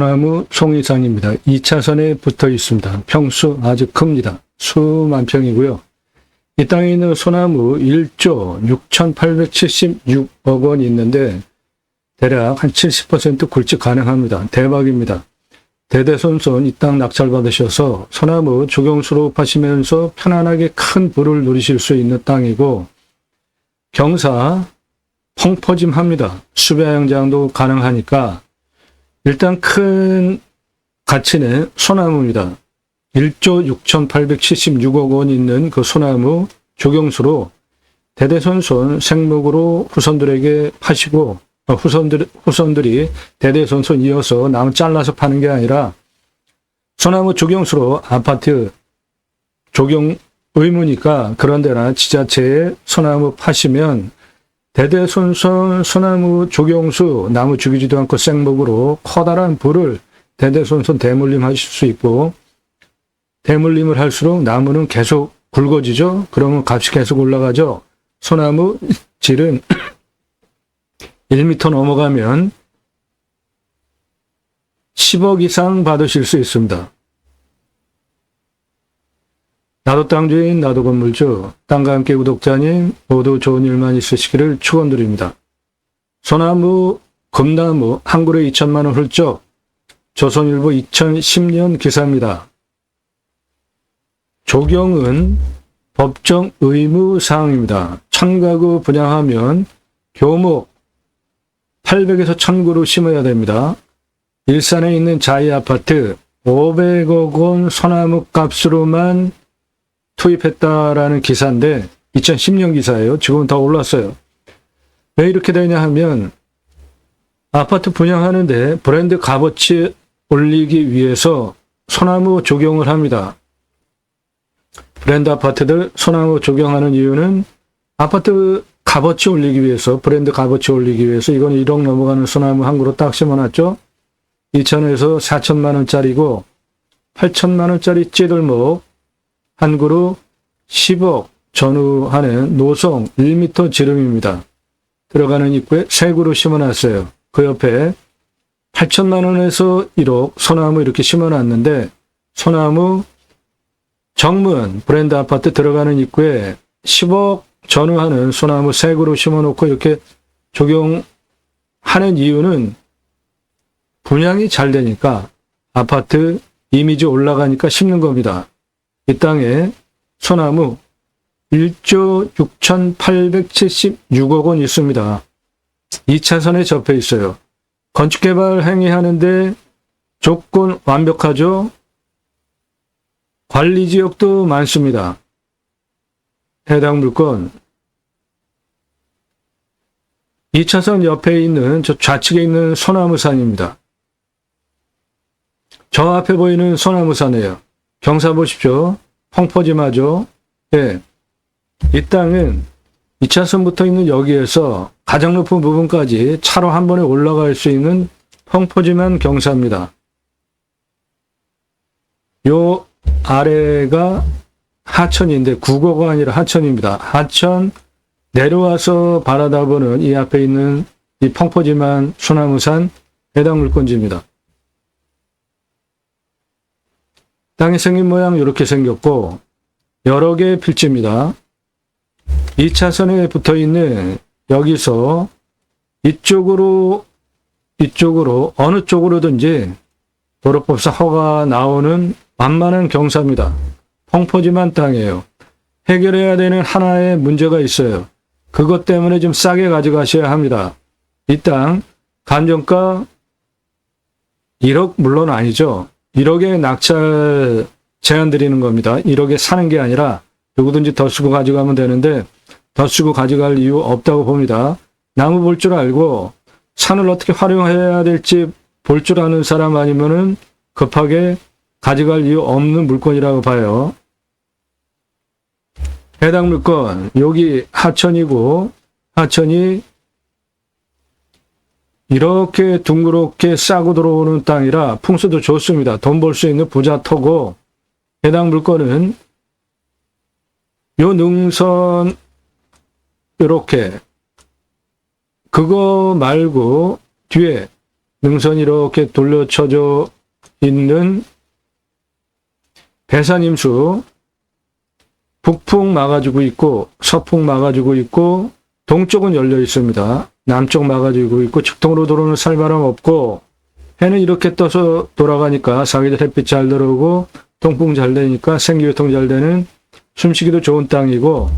소나무 송이산입니다. 2차선에 붙어 있습니다. 평수 아주 큽니다. 수만 평이고요. 이 땅에 있는 소나무 1조 6,876억 원이 있는데 대략 한 70% 굴집 가능합니다. 대박입니다. 대대손손 이 땅 낙찰받으셔서 소나무 조경수로 파시면서 편안하게 큰 부를 누리실 수 있는 땅이고 경사 펑퍼짐합니다. 수배양장도 가능하니까 일단 큰 가치는 소나무입니다. 1조 6,876억 원 있는 그 소나무 조경수로 대대손손 생목으로 후손들에게 파시고 후손들이 대대손손 이어서 나무 잘라서 파는 게 아니라 소나무 조경수로 아파트 조경 의무니까 그런 데나 지자체에 소나무 파시면 대대손손 소나무 조경수 나무 죽이지도 않고 생목으로 커다란 부를 대대손손 대물림 하실 수 있고 대물림을 할수록 나무는 계속 굵어지죠. 그러면 값이 계속 올라가죠. 소나무 질은 1m 넘어가면 10억 이상 받으실 수 있습니다. 나도 땅주인 나도 건물주 땅과 함께 구독자님 모두 좋은 일만 있으시기를 축원드립니다. 소나무 금나무 한 그루에 2천만 원 훌쩍 조선일보 2010년 기사입니다. 조경은 법정 의무 사항입니다. 1000가구 분양하면 교목 800에서 1000그루 심어야 됩니다. 일산에 있는 자이 아파트 500억 원 소나무 값으로만 투입했다라는 기사인데 2010년 기사예요. 지금은 더 올랐어요. 왜 이렇게 되냐 하면 아파트 분양하는데 브랜드 값어치 올리기 위해서 소나무 조경을 합니다. 브랜드 아파트들 소나무 조경하는 이유는 아파트 값어치 올리기 위해서, 브랜드 값어치 올리기 위해서. 이건 1억 넘어가는 소나무 한 그루 딱 심어놨죠. 2천에서 4천만 원짜리고 8천만 원짜리 찌들목 한 그루 10억 전후하는 노송 1m 지름입니다. 들어가는 입구에 세 그루 심어놨어요. 그 옆에 8천만 원에서 1억 소나무 이렇게 심어놨는데 소나무 정문 브랜드 아파트 들어가는 입구에 10억 전후하는 소나무 세 그루 심어놓고 이렇게 조경하는 이유는 분양이 잘 되니까 아파트 이미지 올라가니까 심는 겁니다. 이 땅에 소나무 1조 6,876억 원 있습니다. 2차선에 접해 있어요. 건축개발 행위하는데 조건 완벽하죠? 관리지역도 많습니다. 해당 물건 2차선 옆에 있는 저 좌측에 있는 소나무산입니다. 저 앞에 보이는 소나무산이에요. 경사 보십시오. 펑퍼짐하죠. 예. 이 땅은 2차선부터 있는 여기에서 가장 높은 부분까지 차로 한 번에 올라갈 수 있는 펑퍼짐한 경사입니다. 요 아래가 하천인데 국어가 아니라 하천입니다. 하천 내려와서 바라다보는 이 앞에 있는 이 펑퍼짐한 소나무산 해당 물건지입니다. 땅이 생긴 모양 이렇게 생겼고 여러 개의 필지입니다. 2차선에 붙어있는 여기서 이쪽으로 어느 쪽으로든지 도로법상 허가 나오는 만만한 경사입니다. 펑퍼짐한 땅이에요. 해결해야 되는 하나의 문제가 있어요. 그것 때문에 좀 싸게 가져가셔야 합니다. 이 땅 감정가 1억 물론 아니죠. 1억에 낙찰 제한 드리는 겁니다. 1억에 사는 게 아니라 누구든지 더 쓰고 가져가면 되는데 더 쓰고 가져갈 이유 없다고 봅니다. 나무 볼 줄 알고 산을 어떻게 활용해야 될지 볼 줄 아는 사람 아니면은 급하게 가져갈 이유 없는 물건이라고 봐요. 해당 물건 여기 하천이고 하천이 이렇게 둥그렇게 싸고 들어오는 땅이라 풍수도 좋습니다. 돈 벌 수 있는 부자터고 해당 물건은 요 능선 이렇게 그거 말고 뒤에 능선이 이렇게 돌려쳐져 있는 배산임수 북풍 막아주고 있고 서풍 막아주고 있고 동쪽은 열려 있습니다. 남쪽 막아주고 있고 직통으로 들어오는 살바람 없고 해는 이렇게 떠서 돌아가니까 사계절 햇빛 잘 들어오고 통풍 잘 되니까 생기교통 잘 되는 숨쉬기도 좋은 땅이고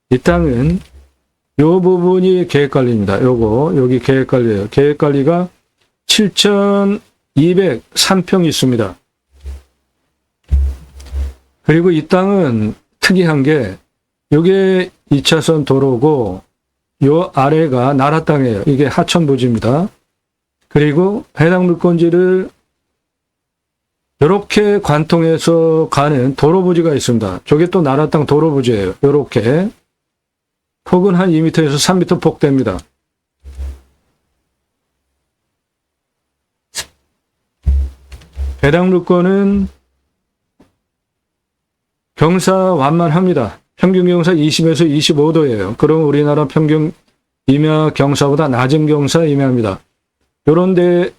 이 땅은 요 부분이 계획관리입니다. 여기 계획관리예요. 계획관리가 7,203평 있습니다. 그리고 이 땅은 특이한 게 요게 2차선 도로고 요 아래가 나라 땅이에요. 이게 하천부지입니다. 그리고 해당 물건지를 이렇게 관통해서 가는 도로부지가 있습니다. 저게 또 나라 땅 도로부지예요. 이렇게 폭은 한 2m에서 3m 폭 됩니다. 해당 물건은 경사 완만합니다. 평균 경사 20에서 25도예요. 그럼 우리나라 평균 임야 경사보다 낮은 경사 임야입니다. 요런데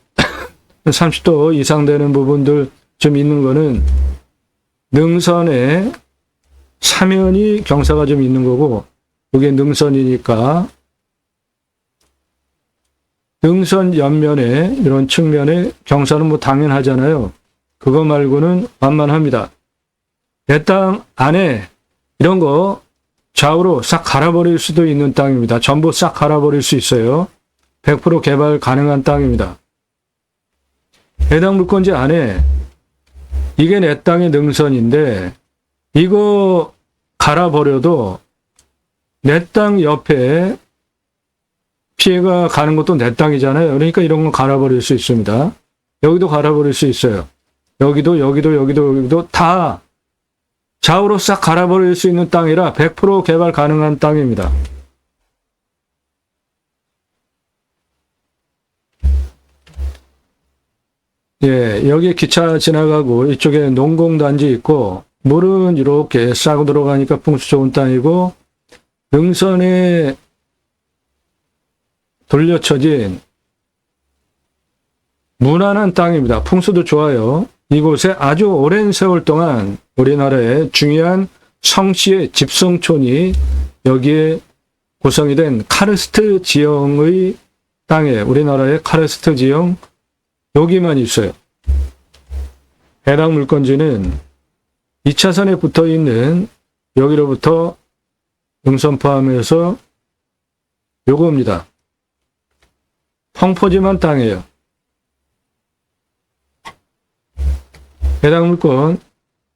30도 이상 되는 부분들 좀 있는 거는 능선에 사면이 경사가 좀 있는 거고 이게 능선이니까 능선 옆면에 이런 측면에 경사는 뭐 당연하잖아요. 그거 말고는 완만합니다. 내 땅 안에 이런 거 좌우로 싹 갈아버릴 수도 있는 땅입니다. 전부 싹 갈아버릴 수 있어요. 100% 개발 가능한 땅입니다. 해당 물건지 안에 이게 내 땅의 능선인데 이거 갈아버려도 내 땅 옆에 피해가 가는 것도 내 땅이잖아요. 그러니까 이런 건 갈아버릴 수 있습니다. 여기도 갈아버릴 수 있어요. 여기도 다 좌우로 싹 갈아버릴 수 있는 땅이라 100% 개발 가능한 땅입니다. 예, 여기 기차 지나가고 이쪽에 농공단지 있고 물은 이렇게 싸고 들어가니까 풍수 좋은 땅이고 능선에 돌려쳐진 무난한 땅입니다. 풍수도 좋아요. 이곳에 아주 오랜 세월 동안 우리나라의 중요한 성씨의 집성촌이 여기에 구성이 된 카르스트 지형의 땅에 우리나라의 카르스트 지형 여기만 있어요. 해당 물건지는 2차선에 붙어 있는 여기로부터 능선 포함해서 요겁니다. 평포지만 땅이에요. 해당 물건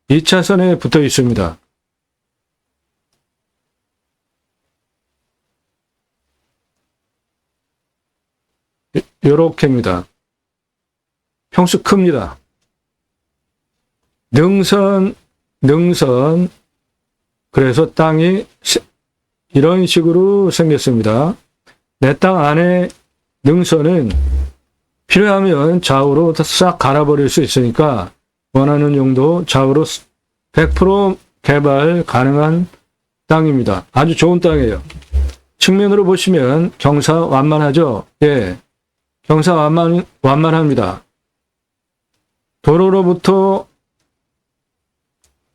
2차선에 붙어 있습니다. 요렇게입니다. 평수 큽니다. 능선, 그래서 땅이 이런 식으로 생겼습니다. 내 땅 안에 능선은 필요하면 좌우로 싹 갈아버릴 수 있으니까 원하는 용도 좌우로 100% 개발 가능한 땅입니다. 아주 좋은 땅이에요. 측면으로 보시면 경사 완만하죠? 예. 경사 완만합니다. 도로로부터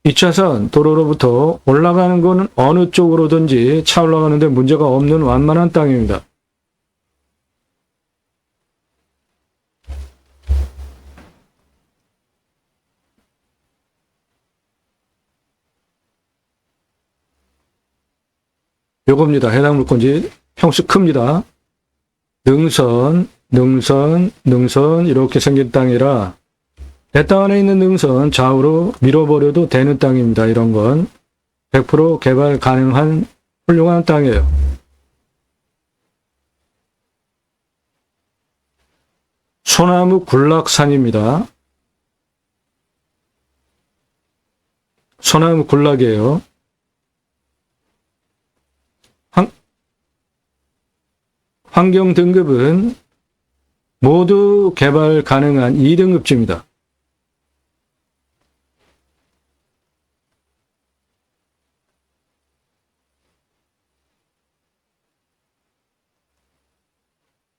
2차선 도로로부터 올라가는 거는 어느 쪽으로든지 차 올라가는데 문제가 없는 완만한 땅입니다. 요겁니다. 해당 물건지 평수 큽니다. 능선 이렇게 생긴 땅이라 내 땅 안에 있는 능선 좌우로 밀어버려도 되는 땅입니다. 이런 건 100% 개발 가능한 훌륭한 땅이에요. 소나무 군락산입니다. 소나무 군락이에요. 환경 등급은 모두 개발 가능한 2등급지입니다.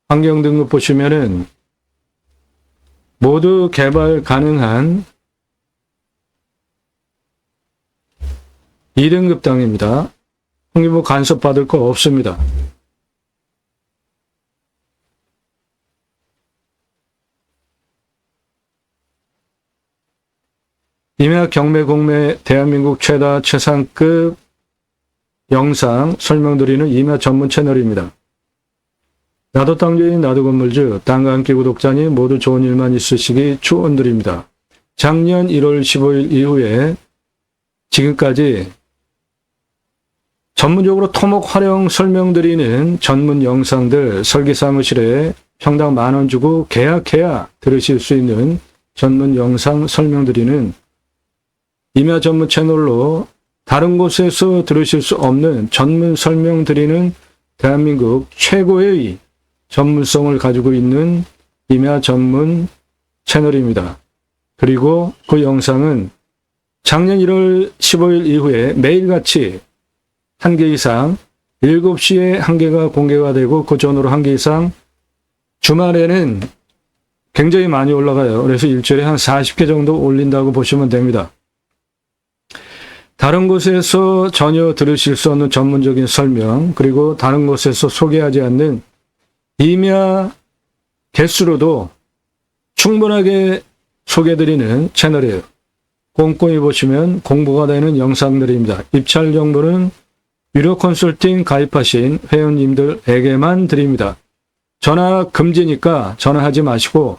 환경 등급 보시면은 모두 개발 가능한 2등급 땅입니다. 홍기부 간섭받을 거 없습니다. 임야 경매 공매 대한민국 최다 최상급 영상 설명드리는 임야 전문 채널입니다. 나도 땅주인 나도 건물주 땅과 함께 구독자님 모두 좋은 일만 있으시기 축원드립니다. 작년 1월 15일 이후에 지금까지 전문적으로 토목 활용 설명드리는 전문 영상들 설계사무실에 평당 10,000원 주고 계약해야 들으실 수 있는 전문 영상 설명드리는 임야 전문 채널로 다른 곳에서 들으실 수 없는 전문 설명드리는 대한민국 최고의 전문성을 가지고 있는 임야 전문 채널입니다. 그리고 그 영상은 작년 1월 15일 이후에 매일같이 1개 이상 7시에 1개가 공개가 되고 그 전후로 1개 이상 주말에는 굉장히 많이 올라가요. 그래서 일주일에 한 40개 정도 올린다고 보시면 됩니다. 다른 곳에서 전혀 들으실 수 없는 전문적인 설명, 그리고 다른 곳에서 소개하지 않는 임야 개수로도 충분하게 소개해드리는 채널이에요. 꼼꼼히 보시면 공부가 되는 영상들입니다. 입찰 정보는 유료 컨설팅 가입하신 회원님들에게만 드립니다. 전화 금지니까 전화하지 마시고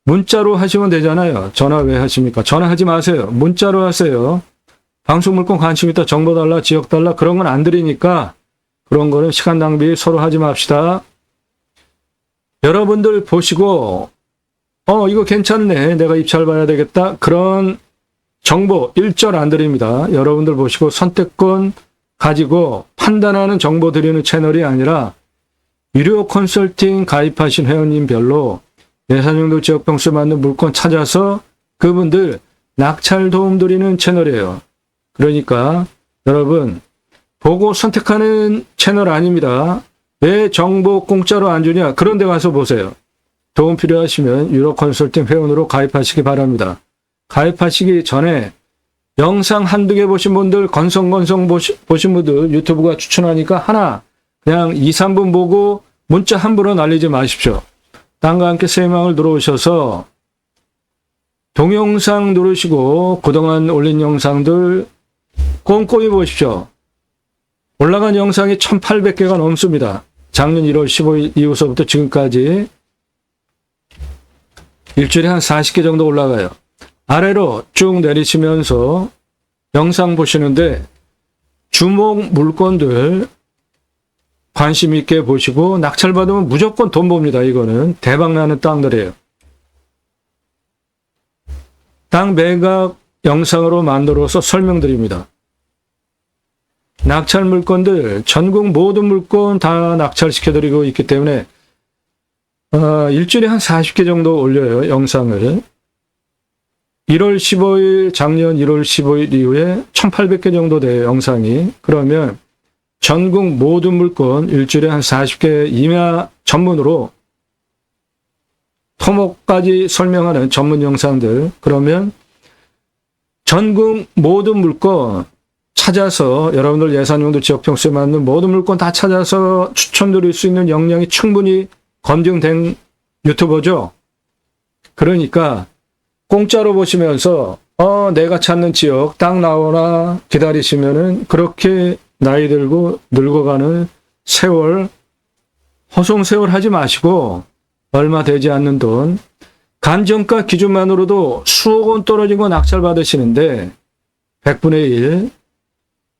문자로 하시면 되잖아요. 전화 왜 하십니까? 전화하지 마세요. 문자로 하세요. 방송 물건 관심 있다, 정보 달라, 지역 달라, 그런 건 안 드리니까 그런 거는 시간 낭비 서로 하지 맙시다. 여러분들 보시고 이거 괜찮네, 내가 입찰 봐야 되겠다, 그런 정보 일절 안 드립니다. 여러분들 보시고 선택권 가지고 판단하는 정보 드리는 채널이 아니라 유료 컨설팅 가입하신 회원님별로 예산용도 지역 평수에 맞는 물건 찾아서 그분들 낙찰 도움 드리는 채널이에요. 그러니까 여러분 보고 선택하는 채널 아닙니다. 왜 정보 공짜로 안 주냐? 그런 데 가서 보세요. 도움 필요하시면 유료 컨설팅 회원으로 가입하시기 바랍니다. 가입하시기 전에 영상 한두 개 보신 분들, 건성건성 보신 분들 유튜브가 추천하니까 하나 그냥 2, 3분 보고 문자 함부로 날리지 마십시오. 땅과 함께 세망을 들어오셔서 동영상 누르시고 그동안 올린 영상들 꼼꼼히 보십시오. 올라간 영상이 1,800개가 넘습니다. 작년 1월 15일 이후서부터 지금까지 일주일에 한 40개 정도 올라가요. 아래로 쭉 내리시면서 영상 보시는데 주목 물건들 관심 있게 보시고 낙찰 받으면 무조건 돈 봅니다. 이거는 대박나는 땅들이에요. 땅 매각 영상으로 만들어서 설명드립니다. 낙찰 물건들 전국 모든 물건 다 낙찰시켜드리고 있기 때문에 일주일에 한 40개 정도 올려요. 영상을. 1월 15일 작년 1월 15일 이후에 1,800개 정도 돼요. 영상이. 그러면 전국 모든 물건 일주일에 한 40개 임야 전문으로 토목까지 설명하는 전문 영상들. 그러면 전국 모든 물건 찾아서 여러분들 예산용도 지역평수에 맞는 모든 물건 다 찾아서 추천드릴 수 있는 역량이 충분히 검증된 유튜버죠. 그러니까 공짜로 보시면서 내가 찾는 지역 딱 나오나 기다리시면은 그렇게 나이 들고 늙어가는 세월, 허송세월 하지 마시고 얼마 되지 않는 돈, 감정가 기준만으로도 수억 원 떨어진 거 낙찰 받으시는데 100분의 1,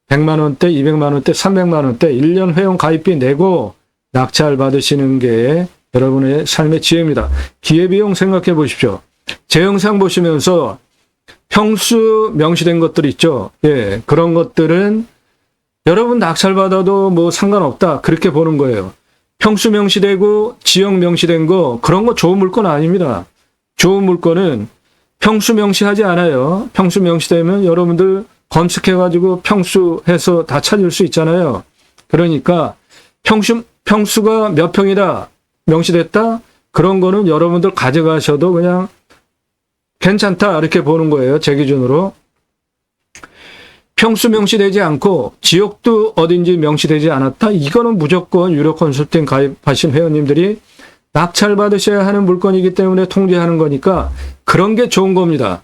100만 원대, 200만 원대, 300만 원대 1년 회원 가입비 내고 낙찰 받으시는 게 여러분의 삶의 지혜입니다. 기회비용 생각해 보십시오. 제 영상 보시면서 평수 명시된 것들 있죠. 예, 그런 것들은 여러분 낙찰 받아도 뭐 상관없다, 그렇게 보는 거예요. 평수 명시되고 지역 명시된 거, 그런 거 좋은 물건 아닙니다. 좋은 물건은 평수 명시하지 않아요. 평수 명시되면 여러분들 검색해가지고 평수해서 다 찾을 수 있잖아요. 그러니까 평수가 몇 평이다 명시됐다, 그런 거는 여러분들 가져가셔도 그냥 괜찮다 이렇게 보는 거예요. 제 기준으로. 평수 명시되지 않고 지역도 어딘지 명시되지 않았다. 이거는 무조건 유료 컨설팅 가입하신 회원님들이 낙찰받으셔야 하는 물건이기 때문에 통제하는 거니까 그런 게 좋은 겁니다.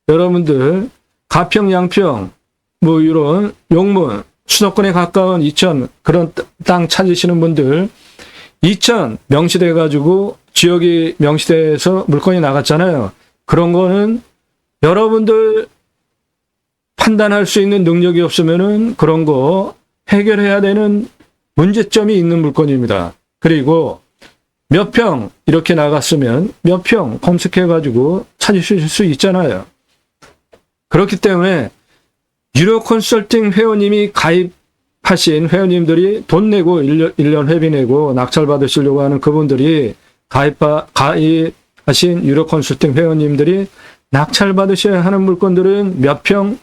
여러분들 가평, 양평, 뭐 이런 용문, 수도권에 가까운 이천 그런 땅 찾으시는 분들 이천 명시돼 가지고 지역이 명시돼서 물건이 나갔잖아요. 그런 거는 여러분들 판단할 수 있는 능력이 없으면은 그런 거 해결해야 되는 문제점이 있는 물건입니다. 그리고 몇 평 이렇게 나갔으면 몇 평 검색해 가지고 찾으실 수 있잖아요. 그렇기 때문에 유료 컨설팅 회원님이 가입하신 회원님들이 돈 내고 1년 회비 내고 낙찰 받으시려고 하는 그분들이 가입하신 유료 컨설팅 회원님들이 낙찰 받으셔야 하는 물건들은 몇 평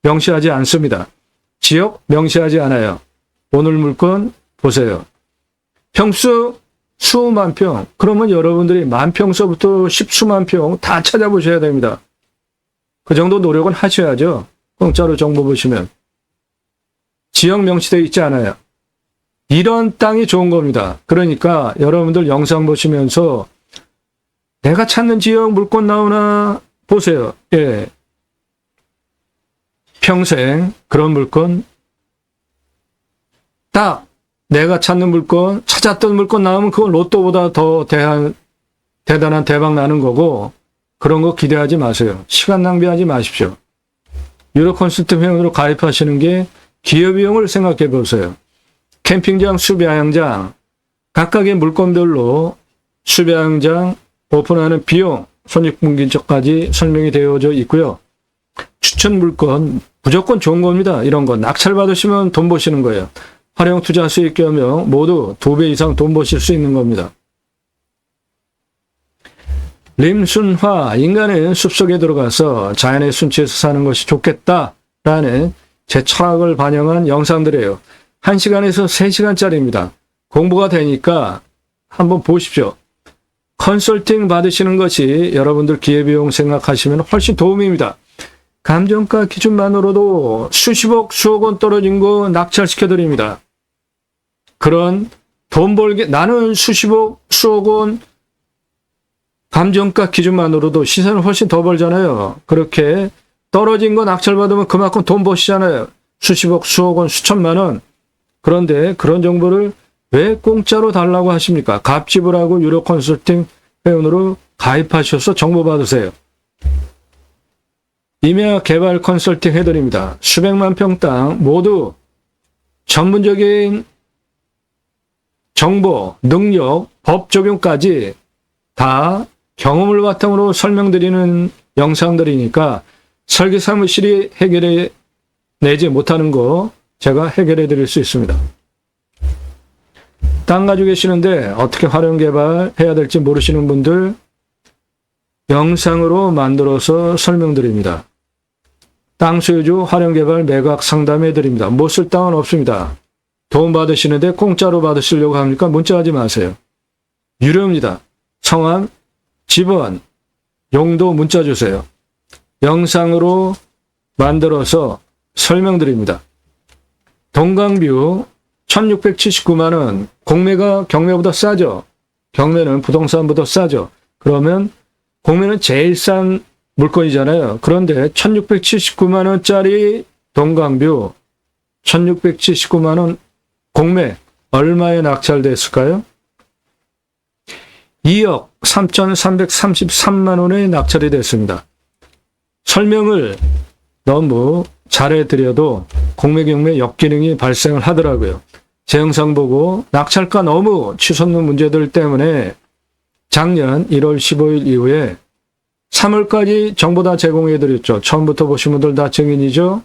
명시하지 않습니다. 지역 명시하지 않아요. 오늘 물건 보세요. 평수 수만 평. 그러면 여러분들이 만 평서부터 십수만 평 다 찾아보셔야 됩니다. 그 정도 노력은 하셔야죠. 공짜로 정보 보시면. 지역 명시되어 있지 않아요. 이런 땅이 좋은 겁니다. 그러니까 여러분들 영상 보시면서 내가 찾는 지역 물건 나오나 보세요. 예. 평생 그런 물건 딱 내가 찾는 물건 찾았던 물건 나오면 그건 로또보다 더 대단한 대박 나는 거고 그런 거 기대하지 마세요. 시간 낭비하지 마십시오. 유료 컨설팅 회원으로 가입하시는 게 기여비용을 생각해 보세요. 캠핑장, 수배양장 각각의 물건별로 수배양장 오픈하는 비용, 손익분기점까지 설명이 되어져 있고요. 추천 물건 무조건 좋은 겁니다. 이런 거 낙찰 받으시면 돈 버시는 거예요. 활용 투자 수익 겸용 모두 2배 이상 돈 버실 수 있는 겁니다. 림순화, 인간은 숲속에 들어가서 자연의 순치에서 사는 것이 좋겠다라는 제 철학을 반영한 영상들이에요. 1시간에서 3시간짜리입니다. 공부가 되니까 한번 보십시오. 컨설팅 받으시는 것이 여러분들 기회비용 생각하시면 훨씬 도움입니다. 감정가 기준만으로도 수십억, 수억 원 떨어진 거 낙찰시켜드립니다. 그런 돈 벌게, 나는 수십억, 수억 원 감정가 기준만으로도 시세는 훨씬 더 벌잖아요. 그렇게 떨어진 거 낙찰받으면 그만큼 돈 버시잖아요. 수십억, 수억 원, 수천만 원. 그런데 그런 정보를 왜 공짜로 달라고 하십니까? 값지불하고 유료 컨설팅 회원으로 가입하셔서 정보 받으세요. 임야 개발 컨설팅 해드립니다. 수백만 평 땅 모두 전문적인 정보, 능력, 법 적용까지 다 경험을 바탕으로 설명드리는 영상들이니까 설계사무실이 해결해 내지 못하는 거 제가 해결해 드릴 수 있습니다. 땅 가지고 계시는데 어떻게 활용 개발해야 될지 모르시는 분들 영상으로 만들어서 설명드립니다. 땅 소유주 활용 개발 매각 상담해 드립니다. 못 쓸 땅은 없습니다. 돈 받으시는데 공짜로 받으시려고 합니까? 문자하지 마세요. 유료입니다. 성함, 집원, 용도 문자 주세요. 영상으로 만들어서 설명드립니다. 동강뷰 1679만 원. 공매가 경매보다 싸죠. 경매는 부동산보다 싸죠. 그러면 공매는 제일 싼 물건이잖아요. 그런데 1679만 원짜리 동강뷰 1679만 원 공매 얼마에 낙찰됐을까요? 2억 3,333만 원에 낙찰이 됐습니다. 설명을 너무 잘해드려도 공매 경매 역기능이 발생을 하더라고요. 제 영상 보고 낙찰가 너무 치솟는 문제들 때문에 작년 1월 15일 이후에 3월까지 정보 다 제공해드렸죠. 처음부터 보신 분들 다 증인이죠.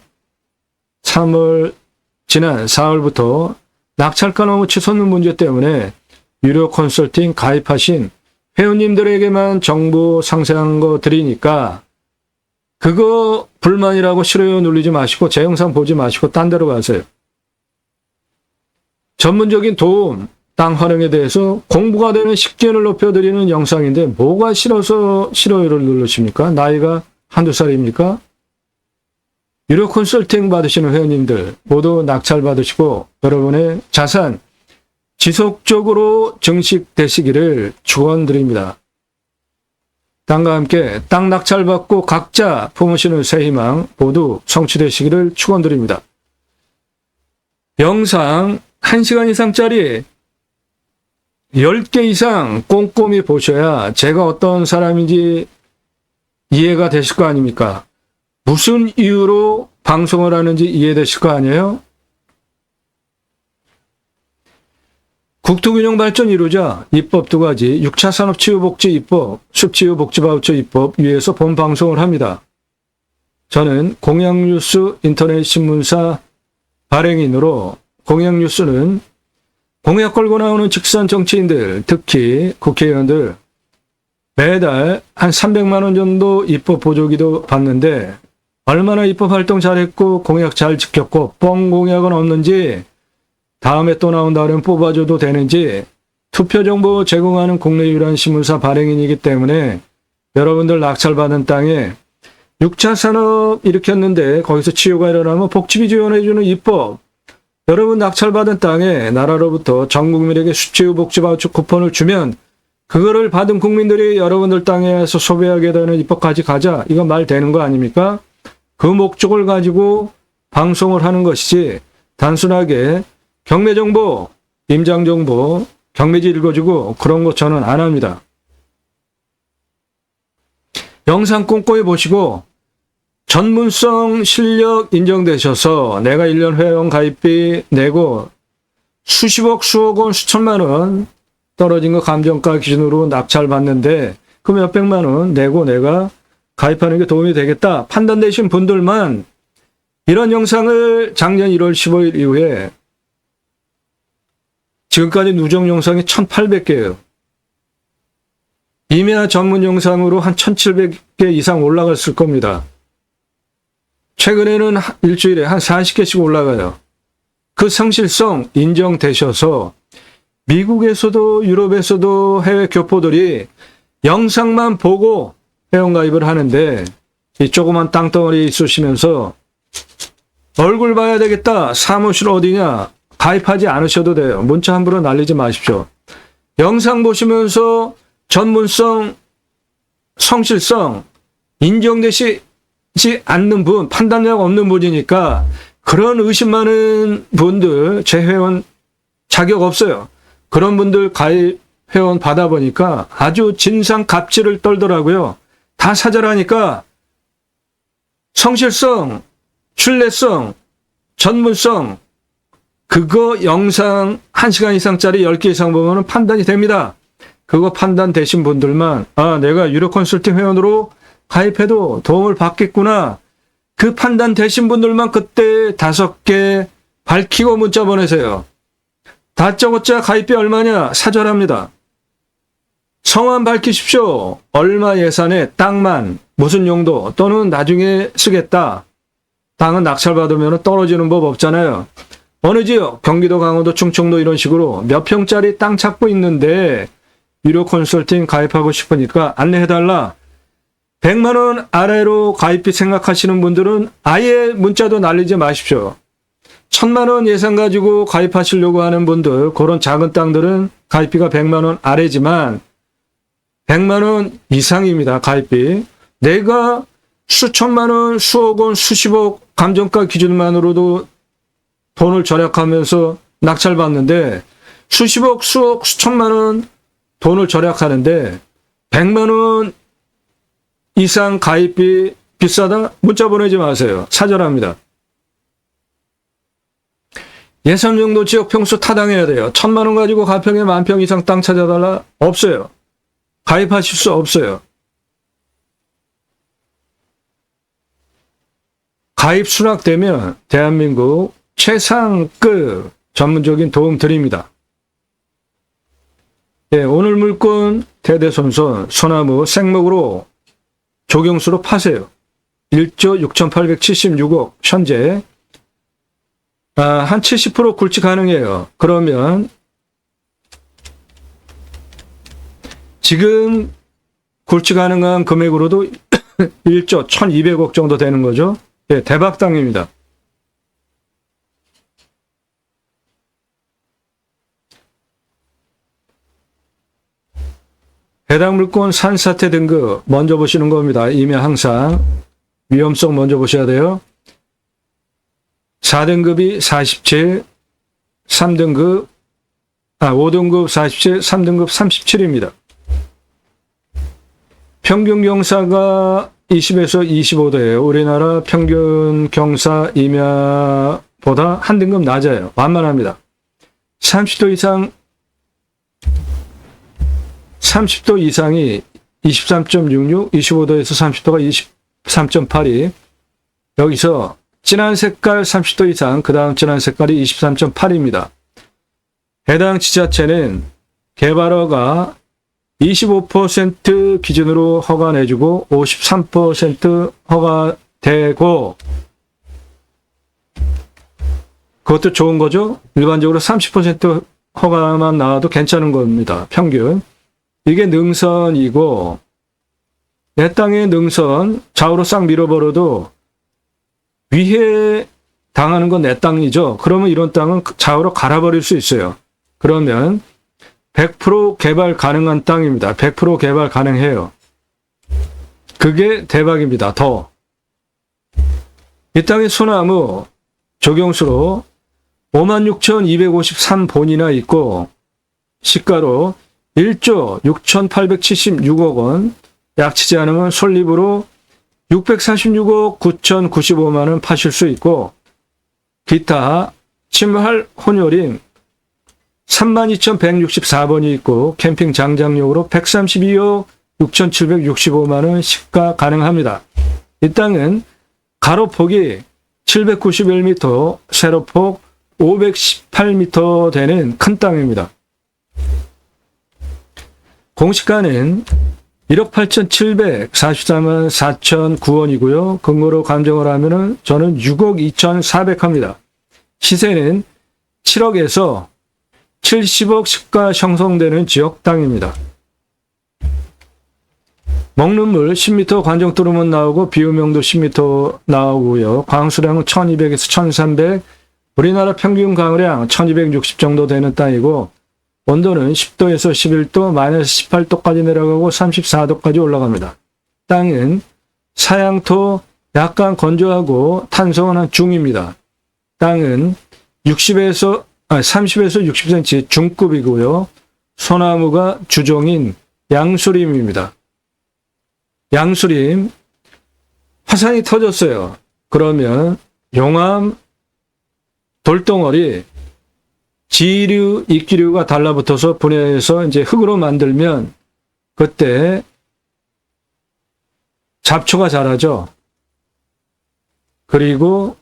3월 지난 4월부터 낙찰가 너무 치솟는 문제 때문에 유료 컨설팅 가입하신 회원님들에게만 정보 상세한 거 드리니까 그거 불만이라고 싫어요 눌리지 마시고 제 영상 보지 마시고 딴 데로 가세요. 전문적인 도움, 땅 활용에 대해서 공부가 되는 식견을 높여드리는 영상인데 뭐가 싫어서 싫어요를 누르십니까? 나이가 한두 살입니까? 유료 컨설팅 받으시는 회원님들 모두 낙찰 받으시고 여러분의 자산 지속적으로 증식되시기를 축원드립니다. 땅과 함께 땅 낙찰 받고 각자 품으시는 새 희망 모두 성취되시기를 축원드립니다. 영상 1시간 이상짜리 10개 이상 꼼꼼히 보셔야 제가 어떤 사람인지 이해가 되실 거 아닙니까? 무슨 이유로 방송을 하는지 이해되실 거 아니에요? 국토균형 발전 이루자 입법 2가지 6차 산업치유복지 입법, 숲치유복지바우처 입법 위에서 본 방송을 합니다. 저는 공양뉴스 인터넷 신문사 발행인으로 공양뉴스는 공약 걸고 나오는 직선 정치인들, 특히 국회의원들 매달 한 300만 원 정도 입법 보조기도 받는데 얼마나 입법 활동 잘했고 공약 잘 지켰고 뻥 공약은 없는지 다음에 또 나온다면 뽑아줘도 되는지 투표정보 제공하는 국내 유일한 신문사 발행인이기 때문에 여러분들 낙찰받은 땅에 6차 산업 일으켰는데 거기서 치유가 일어나면 복지비 지원해주는 입법, 여러분 낙찰받은 땅에 나라로부터 전 국민에게 수치유 복지바우처 쿠폰을 주면 그거를 받은 국민들이 여러분들 땅에서 소비하게 되는 입법까지 가자. 이거 말 되는 거 아닙니까? 그 목적을 가지고 방송을 하는 것이지 단순하게 경매정보, 임장정보, 경매지 읽어주고 그런 거 저는 안 합니다. 영상 꼼꼼히 보시고 전문성 실력 인정되셔서 내가 1년 회원 가입비 내고 수십억, 수억 원, 수천만 원 떨어진 거 감정가 기준으로 낙찰 받는데 그 몇백만 원 내고 내가 가입하는 게 도움이 되겠다 판단되신 분들만 이런 영상을 작년 1월 15일 이후에 지금까지 누적 영상이 1800개예요. 임야 전문 영상으로 한 1700개 이상 올라갔을 겁니다. 최근에는 일주일에 한 40개씩 올라가요. 그 성실성 인정되셔서 미국에서도 유럽에서도 해외 교포들이 영상만 보고 회원가입을 하는데 이 조그만 땅덩어리 있으시면서 얼굴 봐야 되겠다. 사무실 어디냐. 가입하지 않으셔도 돼요. 문자 함부로 날리지 마십시오. 영상 보시면서 전문성, 성실성 인정되시지 않는 분, 판단력 없는 분이니까 그런 의심 많은 분들 제 회원 자격 없어요. 그런 분들 가입 회원 받아보니까 아주 진상갑질을 떨더라고요. 다 사절하니까 성실성, 신뢰성, 전문성 그거 영상 1시간 이상짜리 10개 이상 보면 판단이 됩니다. 그거 판단되신 분들만 내가 유료 컨설팅 회원으로 가입해도 도움을 받겠구나. 그 판단되신 분들만 그때 5개 밝히고 문자 보내세요. 다짜고짜 가입비 얼마냐? 사절합니다. 성함 밝히십시오. 얼마 예산에 땅만 무슨 용도 또는 나중에 쓰겠다. 땅은 낙찰받으면 떨어지는 법 없잖아요. 어느 지역 경기도 강원도 충청도 이런 식으로 몇 평짜리 땅 찾고 있는데 유료 컨설팅 가입하고 싶으니까 안내해달라. 100만 원 아래로 가입비 생각하시는 분들은 아예 문자도 날리지 마십시오. 1000만 원 예산 가지고 가입하시려고 하는 분들 그런 작은 땅들은 가입비가 100만 원 아래지만 100만 원 이상입니다. 가입비. 내가 수천만 원, 수억 원, 수십억 감정가 기준만으로도 돈을 절약하면서 낙찰받는데 수십억, 수억, 수천만 원 돈을 절약하는데 100만 원 이상 가입비 비싸다? 문자 보내지 마세요. 사절합니다. 예산 정도 지역 평수 타당해야 돼요. 1000만 원 가지고 가평에 10,000평 이상 땅 찾아달라? 없어요. 가입하실 수 없어요. 가입 수락되면 대한민국 최상급 전문적인 도움 드립니다. 오늘 물건 대대손손 소나무 생목으로 조경수로 파세요. 1조 6,876억 현재 한 70% 굴치 가능해요. 그러면 지금 굴치 가능한 금액으로도 1조 1200억 정도 되는 거죠. 예, 대박 땅입니다. 해당 물건 산사태 등급 먼저 보시는 겁니다. 이미 항상 위험성 먼저 보셔야 돼요. 4등급이 47, 3등급, 5등급 47, 3등급 37입니다. 평균 경사가 20에서 25도예요. 우리나라 평균 경사 임야보다 한 등급 낮아요. 완만합니다. 30도 이상이 23.66, 25도에서 30도가 23.82. 여기서 진한 색깔 30도 이상, 그 다음 진한 색깔이 23.8입니다. 해당 지자체는 개발허가 25% 기준으로 허가 내주고 53% 허가되고, 그것도 좋은 거죠. 일반적으로 30% 허가만 나와도 괜찮은 겁니다. 평균. 이게 능선이고, 내 땅의 능선 좌우로 싹 밀어버려도 위해 당하는 건 내 땅이죠. 그러면 이런 땅은 좌우로 갈아버릴 수 있어요. 그러면 100% 개발 가능한 땅입니다. 100% 개발 가능해요. 그게 대박입니다. 더. 이 땅의 소나무 조경수로 56,253본이나 있고 시가로 1조 6,876억 원, 약치지 않으면 솔립으로 646억 9,095만 원 파실 수 있고, 기타 침할 혼혈임 32,164번이 있고 캠핑 장작용으로 132억 6,765만 원 시가 가능합니다. 이 땅은 가로폭이 791m, 세로폭 518m 되는 큰 땅입니다. 공시가는 1억 8,744만 4,009원이고요. 근거로 감정을 하면은 저는 6억 2,400 합니다. 시세는 7억에서 70억 시가 형성되는 지역 땅입니다. 먹는 물 10m 관정 뚫으면 나오고 비유명도 10m 나오고요. 광수량은 1200에서 1300, 우리나라 평균 강우량 1260 정도 되는 땅이고, 온도는 10도에서 11도, 마이너스 18도까지 내려가고 34도까지 올라갑니다. 땅은 사양토, 약간 건조하고 탄성은 한 중입니다. 땅은 30에서 60cm 중급이고요. 소나무가 주종인 양수림입니다. 양수림, 화산이 터졌어요. 그러면 용암, 돌덩어리, 지류, 이기류가 달라붙어서 분해해서 이제 흙으로 만들면 그때 잡초가 자라죠. 그리고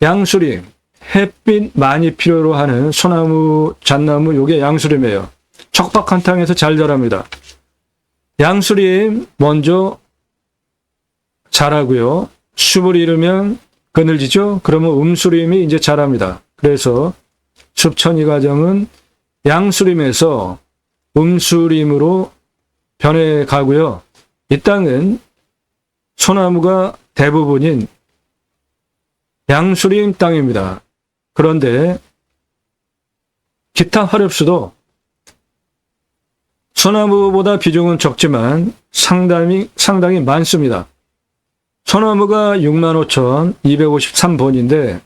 양수림, 햇빛 많이 필요로 하는 소나무, 잣나무, 요게 양수림이에요. 척박한 땅에서 잘 자랍니다. 양수림 먼저 자라고요. 숲을 이루면 그늘지죠. 그러면 음수림이 이제 자랍니다. 그래서 숲천이 과정은 양수림에서 음수림으로 변해 가고요. 이 땅은 소나무가 대부분인 양수림 땅입니다. 그런데 기타 화렵수도 소나무보다 비중은 적지만 상당히 많습니다. 소나무가 65,253번인데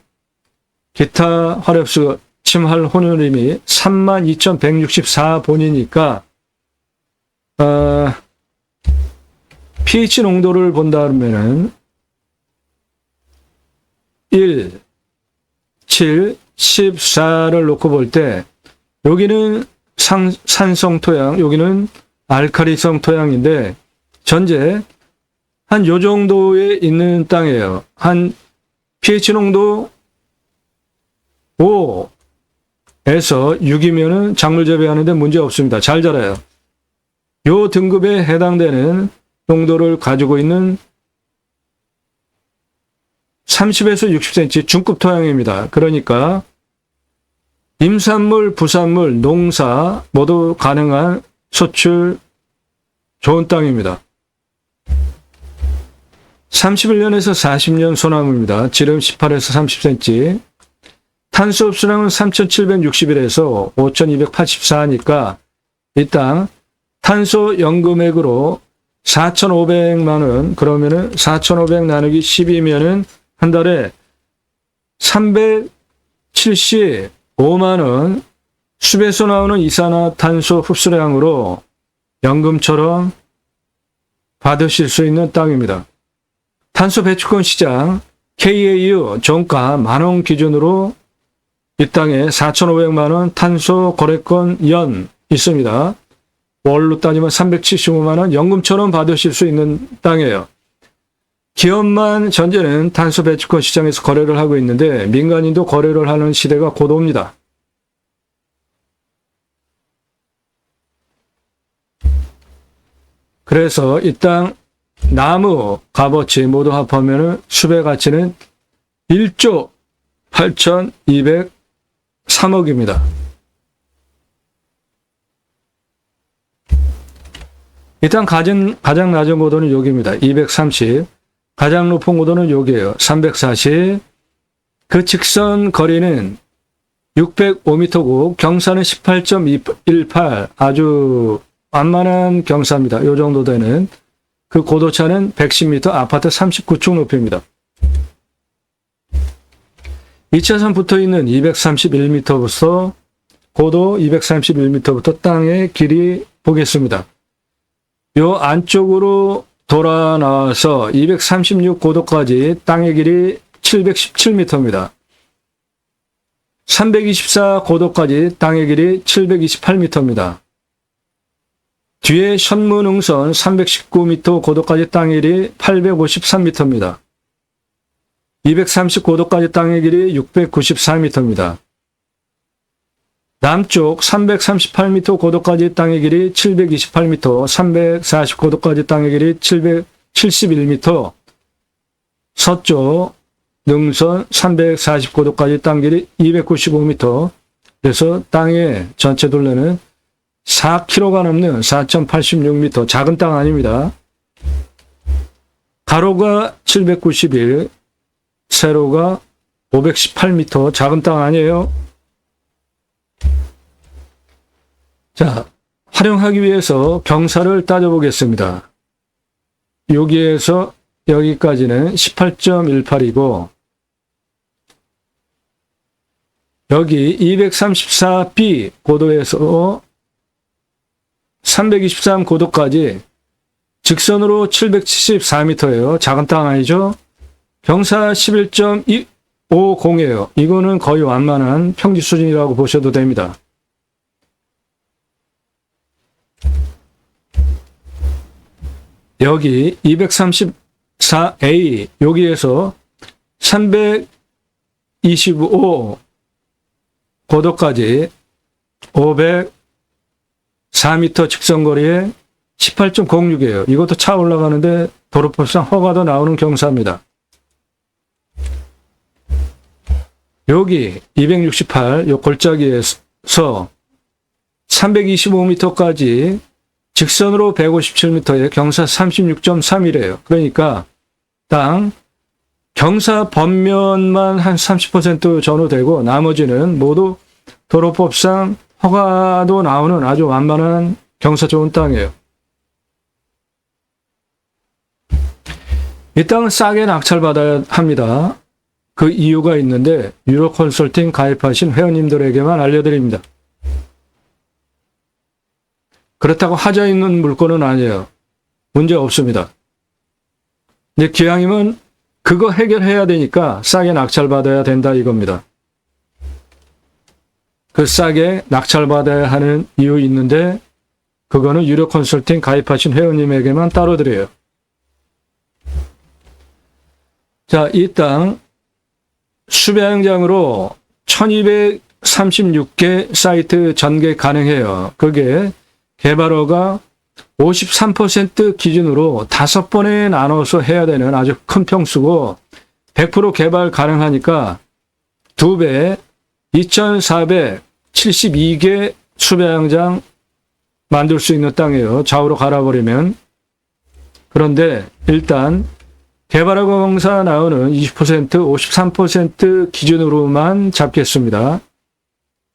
기타 화렵수 침할 혼혈임이 32,164번이니까 pH 농도를 본다면은 1, 7, 14를 놓고 볼 때 여기는 산성 토양, 여기는 알칼리성 토양인데 전제 한 요 정도에 있는 땅이에요. 한 pH 농도 5에서 6이면은 작물 재배하는데 문제 없습니다. 잘 자라요. 요 등급에 해당되는 농도를 가지고 있는 30에서 60cm 중급 토양입니다. 그러니까 임산물, 부산물, 농사 모두 가능한 소출 좋은 땅입니다. 31년에서 40년 소나무입니다. 지름 18에서 30cm. 탄소 흡수량은 3,761에서 5,284니까 이 땅 탄소 연금액으로 4,500만 원, 그러면은 4,500 나누기 10이면은 한 달에 375만 원 수배소 나오는 이산화탄소 흡수량으로 연금처럼 받으실 수 있는 땅입니다. 탄소 배출권 시장 KAU 종가 만원 기준으로 이 땅에 4,500만 원 탄소 거래권 연 있습니다. 월로 따지면 375만 원 연금처럼 받으실 수 있는 땅이에요. 기업만 현재는 탄소 배출권 시장에서 거래를 하고 있는데 민간인도 거래를 하는 시대가 곧 옵니다. 그래서 이 땅 나무 값어치 모두 합하면 수배 가치는 1조 8,203억입니다. 일단 가장 낮은 고도는 여기입니다. 230. 가장 높은 고도는 여기에요. 340. 그 직선 거리는 605m고 경사는 18.18. 아주 완만한 경사입니다. 이 정도 되는. 그 고도차는 110m, 아파트 39층 높이입니다. 2차선 붙어 있는 231m부터 고도 231m부터 땅의 길이 보겠습니다. 요 안쪽으로 돌아 나와서 236 고도까지 땅의 길이 717m입니다. 324 고도까지 땅의 길이 728m입니다. 뒤에 현무능선 319m 고도까지 땅의 길이 853m입니다. 230 고도까지 땅의 길이 694m입니다. 남쪽 338m 고도까지 땅의 길이 728m, 340 고도까지 땅의 길이 771m, 서쪽 능선 340 고도까지 땅 길이 295m, 그래서 땅의 전체 둘레는 4km가 넘는 4,086m, 작은 땅 아닙니다. 가로가 791, 세로가 518m, 작은 땅 아니에요. 자, 활용하기 위해서 경사를 따져보겠습니다. 여기에서 여기까지는 18.18이고 여기 234B 고도에서 323 고도까지 직선으로 774m예요. 작은 땅 아니죠? 경사 11.50이에요. 이거는 거의 완만한 평지 수준이라고 보셔도 됩니다. 여기 234A 여기에서 325 고도까지 504m 직선거리에 18.06이에요. 이것도 차 올라가는데 도로법상 허가도 나오는 경사입니다. 여기 268 요 골짜기에서 325m까지 직선으로 157m에 경사 36.31이에요. 그러니까 땅 경사 범면만 한 30% 전후되고 나머지는 모두 도로법상 허가도 나오는 아주 완만한 경사 좋은 땅이에요. 이 땅은 싸게 낙찰받아야 합니다. 그 이유가 있는데 유로 컨설팅 가입하신 회원님들에게만 알려드립니다. 그렇다고 하자 있는 물건은 아니에요. 문제 없습니다. 근데 기왕이면 그거 해결해야 되니까 싸게 낙찰받아야 된다 이겁니다. 그 싸게 낙찰받아야 하는 이유 있는데 그거는 유료 컨설팅 가입하신 회원님에게만 따로 드려요. 자, 이 땅 수배양장으로 1236개 사이트 전개 가능해요. 그게 개발허가 53% 기준으로 5번에 나눠서 해야 되는 아주 큰 평수고 100% 개발 가능하니까 2배 2472개 수배양장 만들 수 있는 땅이에요. 좌우로 갈아버리면 그런데 일단 개발하고 공사 나오는 20%, 53% 기준으로만 잡겠습니다.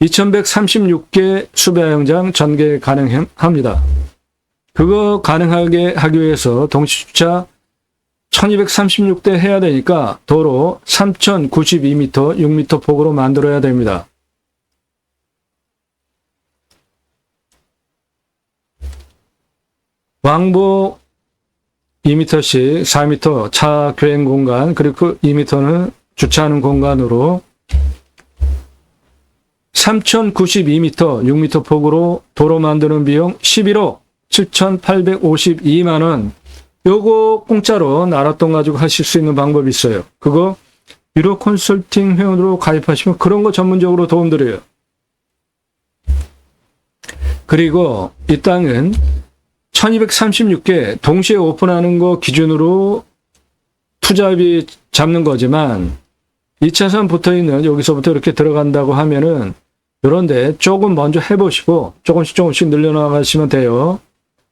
2136개 수배양장 전개 가능합니다. 그거 가능하게 하기 위해서 동시주차 1236대 해야 되니까 도로 3092m, 6m 폭으로 만들어야 됩니다. 왕복 2m씩 4m 차 교행 공간, 그리고 2m는 주차하는 공간으로 3092m, 6m 폭으로 도로 만드는 비용 11억 7,852만원. 요거 공짜로 나랏돈 가지고 하실 수 있는 방법이 있어요. 그거 유료 컨설팅 회원으로 가입하시면 그런 거 전문적으로 도움드려요. 그리고 이 땅은 1236개 동시에 오픈하는 거 기준으로 투자비 잡는 거지만 2차선 붙어있는 여기서부터 이렇게 들어간다고 하면은 이런데 조금 먼저 해보시고 조금씩 늘려나가시면 돼요.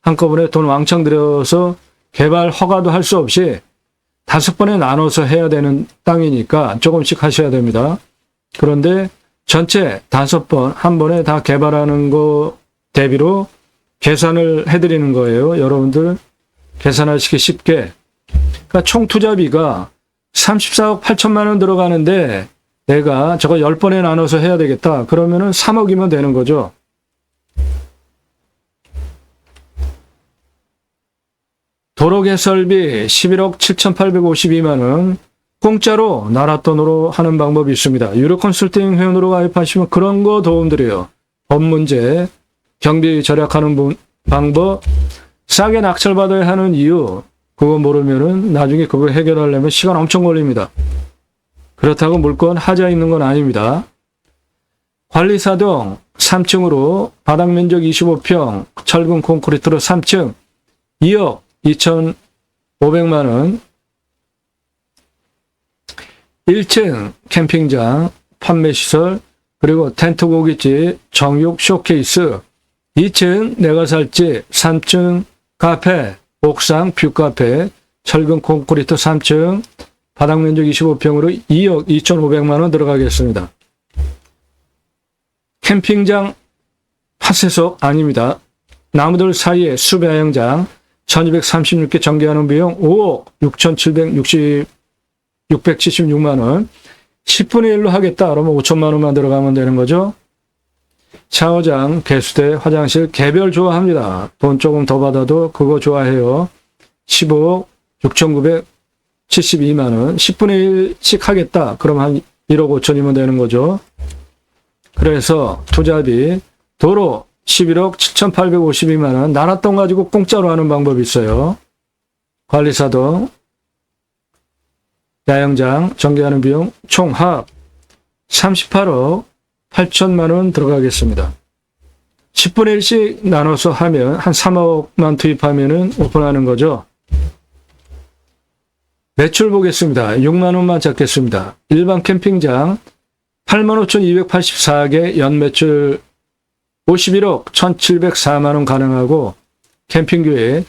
한꺼번에 돈 왕창 들여서 개발 허가도 할 수 없이 5번에 나눠서 해야 되는 땅이니까 조금씩 하셔야 됩니다. 그런데 전체 5번 한 번에 다 개발하는 거 대비로 계산을 해드리는 거예요. 여러분들 계산하시기 쉽게. 그러니까 총 투자비가 34억 8천만 원 들어가는데 내가 저거 10번에 나눠서 해야 되겠다. 그러면은 3억이면 되는 거죠. 도로 개설비 11억 7,852만 원 공짜로 나랏돈으로 하는 방법이 있습니다. 유료 컨설팅 회원으로 가입하시면 그런 거 도움드려요. 법 문제, 경비 절약하는 방법, 싸게 낙찰받아야 하는 이유, 그거 모르면은 나중에 그거 해결하려면 시간 엄청 걸립니다. 그렇다고 물건 하자 있는 건 아닙니다. 관리사동 3층으로 바닥 면적 25평, 철근 콘크리트로 3층, 2억 2,500만 원. 1층 캠핑장, 판매시설, 그리고 텐트 고깃집, 정육 쇼케이스, 2층 내가 살 집, 3층 카페, 옥상 뷰카페, 철근 콘크리트 3층, 바닥 면적 25평으로 2억 2,500만 원 들어가겠습니다. 캠핑장 파쇄석 아닙니다. 나무들 사이에 수배양장 1236개 전개하는 비용 5억 6,776만 원. 10분의 1로 하겠다 그러면 5천만 원만 들어가면 되는 거죠. 샤워장, 개수대, 화장실 개별 좋아합니다. 돈 조금 더 받아도 그거 좋아해요. 15억 6,972만 원. 10분의 1씩 하겠다. 그럼 한 1억 5천이면 되는 거죠. 그래서 투자비 도로 11억 7,852만 원. 나랏돈 가지고 공짜로 하는 방법이 있어요. 관리사동, 야영장 전개하는 비용 총 합 38억 8천만 원 들어가겠습니다. 10분의 1씩 나눠서 하면 한 3억만 투입하면은 오픈하는 거죠. 매출 보겠습니다. 6만 원만 잡겠습니다. 일반 캠핑장 85,284개 연매출 51억 1,704만 원 가능하고, 캠핑교회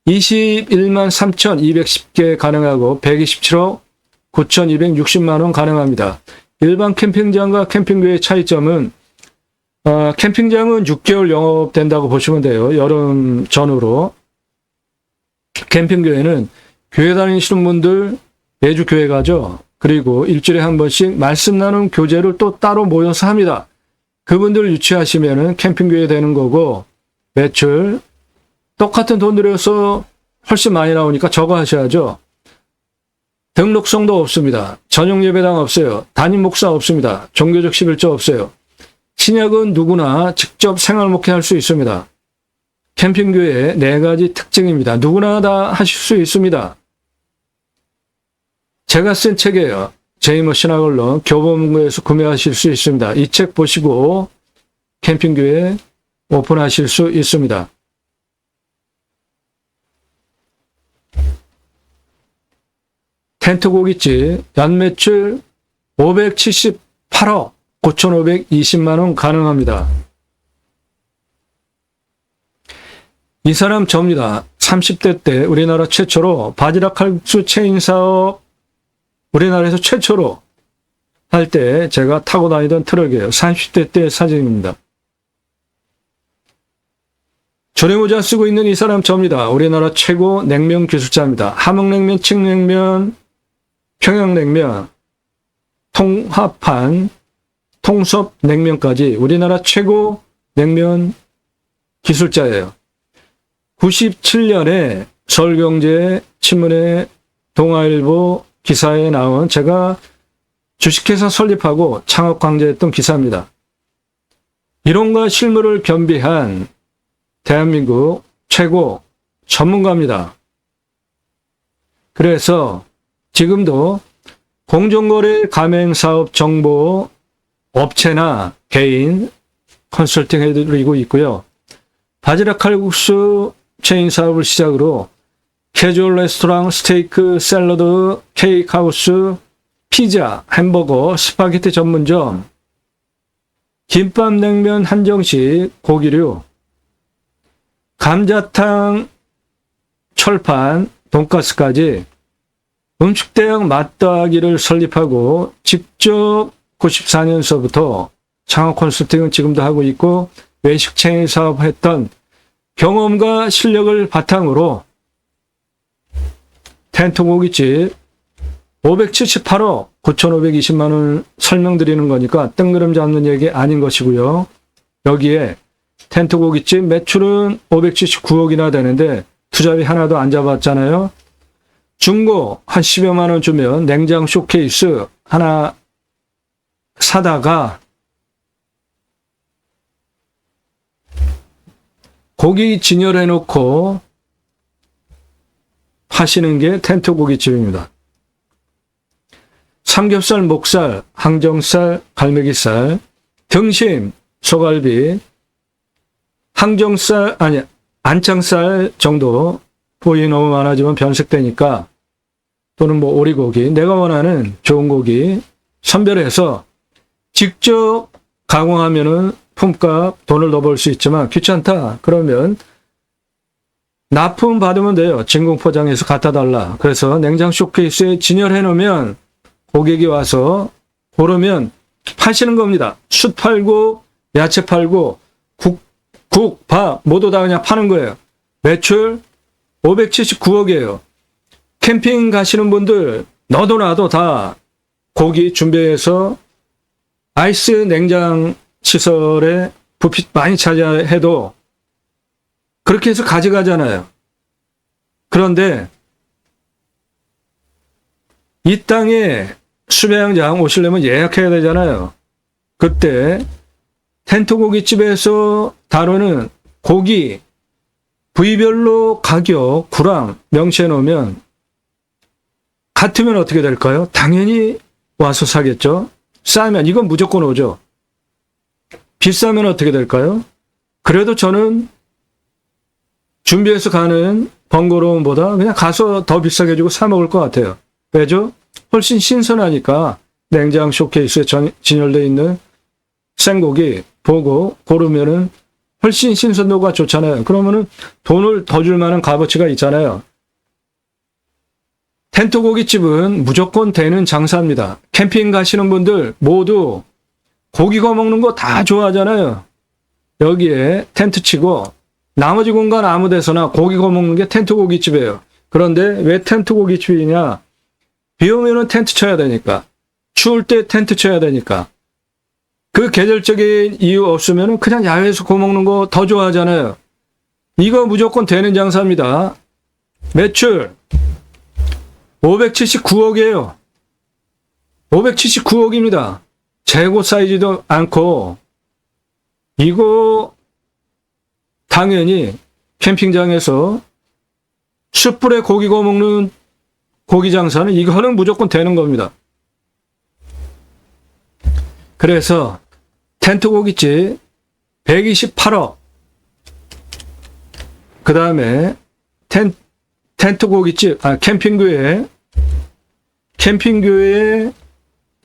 21만 3,210개 가능하고 127억 9,260만 원 가능합니다. 일반 캠핑장과 캠핑교회의 차이점은 캠핑장은 6개월 영업된다고 보시면 돼요. 여름 전후로. 캠핑교회는 교회 다니시는 분들 매주 교회 가죠. 그리고 일주일에 한 번씩 말씀 나눔 교제를 또 따로 모여서 합니다. 그분들 유치하시면은 캠핑교회 되는 거고, 매출 똑같은 돈 들여서 훨씬 많이 나오니까 저거 하셔야죠. 등록성도 없습니다. 전용 예배당 없어요. 담임 목사 없습니다. 종교적 11조 없어요. 신약은 누구나 직접 생활 목회할 수 있습니다. 캠핑교회의 4가지 특징입니다. 누구나 다 하실 수 있습니다. 제가 쓴 책이에요. 제이머 신학언론 교보문고에서 구매하실 수 있습니다. 이 책 보시고 캠핑교회 오픈하실 수 있습니다. 텐트 고깃집 연매출 578억 9,520만 원 가능합니다. 이 사람 접니다. 30대 때 우리나라 최초로 바지락 칼국수 체인 사업 우리나라에서 최초로 할 때 제가 타고 다니던 트럭이에요. 30대 때 사진입니다. 조리모자 쓰고 있는 이 사람 저입니다. 우리나라 최고 냉면 기술자입니다. 함흥냉면, 칡냉면, 평양냉면, 통합한, 통섭냉면까지 우리나라 최고 냉면 기술자예요. 97년에 서울경제 신문에 동아일보 기사에 나온 제가 주식회사 설립하고 창업 강좌했던 기사입니다. 이론과 실무를 겸비한 대한민국 최고 전문가입니다. 그래서 지금도 공정거래 가맹사업 정보 업체나 개인 컨설팅 해드리고 있고요. 바지락 칼국수 체인 사업을 시작으로 캐주얼 레스토랑, 스테이크, 샐러드, 케이크하우스, 피자, 햄버거, 스파게티 전문점, 김밥, 냉면, 한정식, 고기류, 감자탕, 철판, 돈가스까지 음식대학 맛다기를 설립하고 직접 94년서부터 창업 컨설팅은 지금도 하고 있고 외식 체인 사업했던 경험과 실력을 바탕으로 텐트 고깃집 578억 9,520만 원 설명드리는 거니까 뜬구름 잡는 얘기 아닌 것이고요. 여기에 텐트 고깃집 매출은 579억이나 되는데 투자비 하나도 안 잡았잖아요. 중고 한 10여만 원 주면 냉장 쇼케이스 하나 사다가 고기 진열해 놓고 파시는 게 텐트 고깃집입니다. 삼겹살, 목살, 항정살, 갈매기살, 등심, 소갈비, 항정살, 아니 안창살 정도 부위 너무 많아지면 변색되니까 또는 뭐 오리고기, 내가 원하는 좋은 고기 선별해서 직접 가공하면은 품값 돈을 더 벌 수 있지만 귀찮다 그러면 납품 받으면 돼요. 진공 포장해서 갖다 달라. 그래서 냉장 쇼케이스에 진열해 놓으면 고객이 와서 고르면 파시는 겁니다. 숯 팔고 야채 팔고 국, 밥 모두 다 그냥 파는 거예요. 매출 579억이에요. 캠핑 가시는 분들 너도 나도 다 고기 준비해서 아이스 냉장 시설에 부피 많이 차지해도 그렇게 해서 가져가잖아요. 그런데 이 땅에 수배양장 오시려면 예약해야 되잖아요. 그때 텐트 고깃집에서 다루는 고기 부위별로 가격, 구랑 명시해 놓으면 같으면 어떻게 될까요? 당연히 와서 사겠죠. 싸면 이건 무조건 오죠. 비싸면 어떻게 될까요? 그래도 저는 준비해서 가는 번거로움보다 그냥 가서 더 비싸게 주고 사 먹을 것 같아요. 왜죠? 훨씬 신선하니까 냉장 쇼케이스에 진열되어 있는 생고기 보고 고르면은 훨씬 신선도가 좋잖아요. 그러면은 돈을 더 줄 만한 값어치가 있잖아요. 텐트 고깃집은 무조건 되는 장사입니다. 캠핑 가시는 분들 모두 고기 구워 먹는 거 다 좋아하잖아요. 여기에 텐트 치고 나머지 공간 아무 데서나 고기 구워 먹는 게 텐트 고깃집이에요. 그런데 왜 텐트 고깃집이냐? 비 오면은 텐트 쳐야 되니까. 추울 때 텐트 쳐야 되니까. 그 계절적인 이유 없으면은 그냥 야외에서 구워 먹는 거 더 좋아하잖아요. 이거 무조건 되는 장사입니다. 매출 579억이에요. 579억입니다. 재고 쌓이지도 않고 이거 당연히 캠핑장에서 숯불에 고기 구워 먹는 고기 장사는 이거는 무조건 되는 겁니다. 그래서 텐트 고깃집 128억 그 다음에 텐트 고깃집 캠핑교회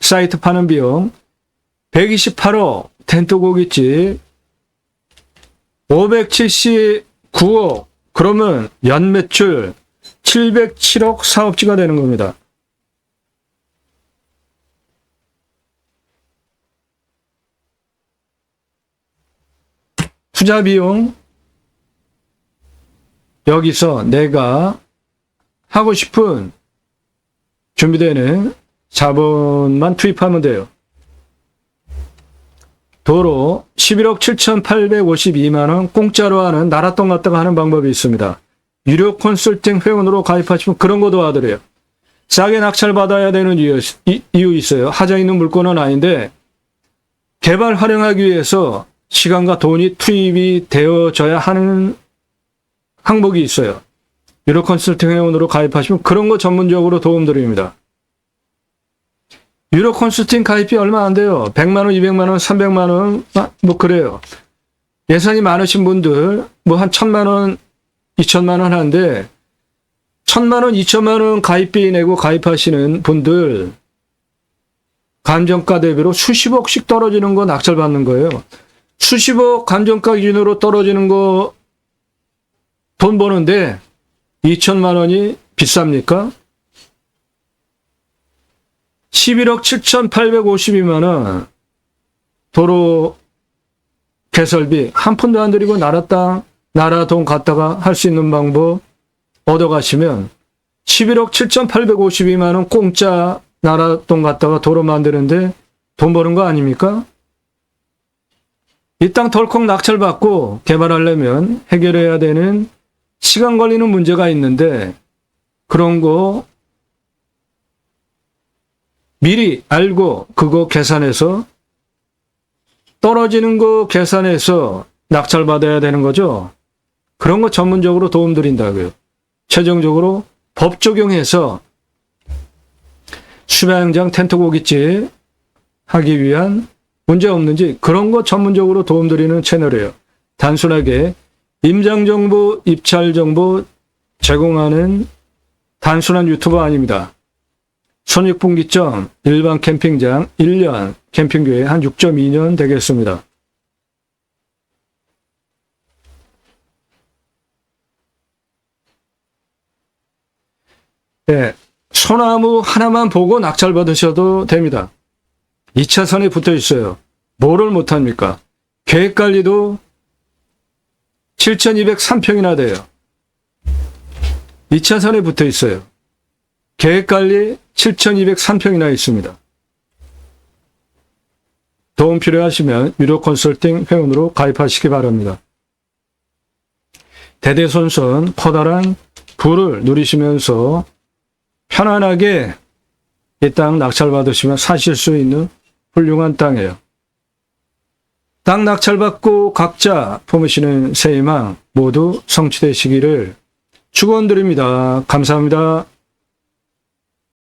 사이트 파는 비용 128억 텐트 고깃집 579억 그러면 연매출 707억 사업지가 되는 겁니다. 투자 비용, 여기서 내가 하고 싶은 준비되는 자본만 투입하면 돼요. 도로 11억 7,852만 원 공짜로 하는 나랏돈 갖다가 하는 방법이 있습니다. 유료 컨설팅 회원으로 가입하시면 그런 거 도와드려요. 싸게 낙찰받아야 되는 이유 있어요. 하자 있는 물건은 아닌데 개발 활용하기 위해서 시간과 돈이 투입이 되어져야 하는 항목이 있어요. 유료 컨설팅 회원으로 가입하시면 그런 거 전문적으로 도움드립니다. 유료 컨설팅 가입이 얼마 안 돼요. 100만 원, 200만 원, 300만 원, 뭐 그래요. 예산이 많으신 분들 뭐 한 1000만 원, 2000만 원 하는데 1000만 원, 2000만 원 가입비 내고 가입하시는 분들 감정가 대비로 수십억씩 떨어지는 거 낙찰받는 거예요. 수십억 감정가 기준으로 떨어지는 거 돈 버는데 2천만 원이 비쌉니까? 11억 7,852만 원 도로 개설비 한 푼도 안 들이고 나라 돈 갖다가 할 수 있는 방법 얻어가시면 11억 7,852만 원 공짜 나라 돈 갖다가 도로 만드는데 돈 버는 거 아닙니까? 이 땅 덜컥 낙찰받고 개발하려면 해결해야 되는 시간 걸리는 문제가 있는데 그런 거 미리 알고 그거 계산해서 떨어지는 거 계산해서 낙찰받아야 되는 거죠. 그런 거 전문적으로 도움드린다고요. 최종적으로 법 적용해서 수영장 텐트 고깃집 하기 위한 문제 없는지 그런 거 전문적으로 도움드리는 채널이에요. 단순하게 임장정보, 입찰정보 제공하는 단순한 유튜버 아닙니다. 손익분기점 일반 캠핑장 1년, 캠핑교회 한 6.2년 되겠습니다. 네, 소나무 하나만 보고 낙찰 받으셔도 됩니다. 2차선에 붙어 있어요. 뭐를 못합니까? 계획관리도 7,203평이나 돼요. 2차선에 붙어 있어요. 계획관리 7,203평이나 있습니다. 도움 필요하시면 유료 컨설팅 회원으로 가입하시기 바랍니다. 대대손손 커다란 부를 누리시면서 편안하게 이 땅 낙찰받으시면 사실 수 있는 훌륭한 땅이에요. 땅 낙찰받고 각자 품으시는 새 희망 모두 성취되시기를 축원드립니다. 감사합니다.